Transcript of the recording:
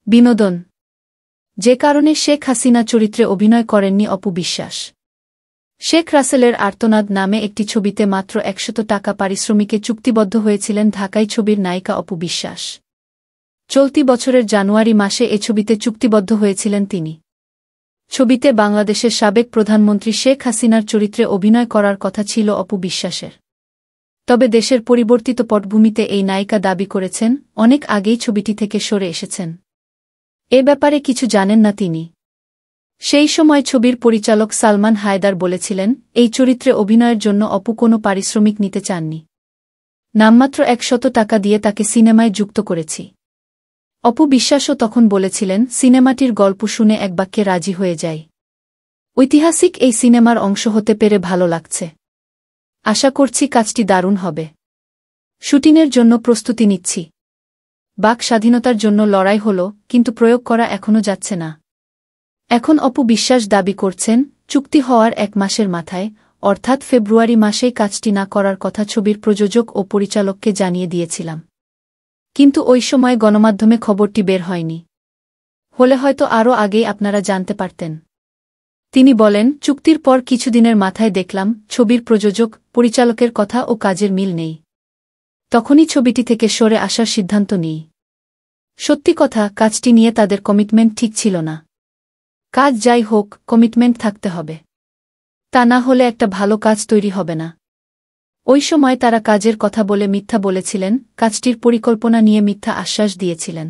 বিনোদন। যে কারণে শেখ হাসিনা চরিত্রে অভিনয় করেননি অপু বিশ্বাস। শেখ রাসেলের আর্তনাদ নামে একটি ছবিতে মাত্র ১০০ টাকা পারিশ্রমিকে চুক্তিবদ্ধ হয়েছিলেন ঢাকাই ছবির নায়িকা অপু বিশ্বাস। চলতি বছরের জানুয়ারি মাসে এ ছবিতে চুক্তিবদ্ধ হয়েছিলেন তিনি। ছবিতে বাংলাদেশের সাবেক প্রধানমন্ত্রী শেখ হাসিনার চরিত্রে অভিনয় করার কথা ছিল অপু বিশ্বাসের। তবে দেশের পরিবর্তিত পটভূমিতে এই নায়িকা দাবি করেছেন অনেক আগেই ছবিটি থেকে সরে এসেছেন। এ ব্যাপারে কিছু জানেন না তিনি। সেই সময় ছবির পরিচালক সালমান হায়দার বলেছিলেন এই চরিত্রে অভিনয়ের জন্য অপু কোনো পারিশ্রমিক নিতে চাননি। নামমাত্র ১০০ টাকা দিয়ে তাকে সিনেমায় যুক্ত করেছি। অপু বিশ্বাসও তখন বলেছিলেন সিনেমাটির গল্প শুনে এক বাক্যে রাজি হয়ে যাই। ঐতিহাসিক এই সিনেমার অংশ হতে পেরে ভালো লাগছে। আশা করছি কাজটি দারুণ হবে। শুটিংয়ের জন্য প্রস্তুতি নিচ্ছি। বাক স্বাধীনতার জন্য লড়াই হল, কিন্তু প্রয়োগ করা এখনও যাচ্ছে না। এখন অপু বিশ্বাস দাবি করছেন চুক্তি হওয়ার ১ মাসের মাথায়, অর্থাৎ ফেব্রুয়ারি মাসেই কাজটি না করার কথা ছবির প্রযোজক ও পরিচালককে জানিয়ে দিয়েছিলাম। কিন্তু ওই সময় গণমাধ্যমে খবরটি বের হয়নি। হলে হয়তো আরও আগেই আপনারা জানতে পারতেন। তিনি বলেন চুক্তির পর কিছুদিনের মাথায় দেখলাম ছবির প্রযোজক পরিচালকের কথা ও কাজের মিল নেই। তখনই ছবিটি থেকে সরে আসার সিদ্ধান্ত নিই। সত্যি কথা, কাজটি নিয়ে তাদের কমিটমেন্ট ঠিক ছিল না। কাজ যাই হোক, কমিটমেন্ট থাকতে হবে। তা না হলে একটা ভালো কাজ তৈরি হবে না। ওই সময় তারা কাজের কথা বলে মিথ্যা বলেছিলেন, কাজটির পরিকল্পনা নিয়ে মিথ্যা আশ্বাস দিয়েছিলেন।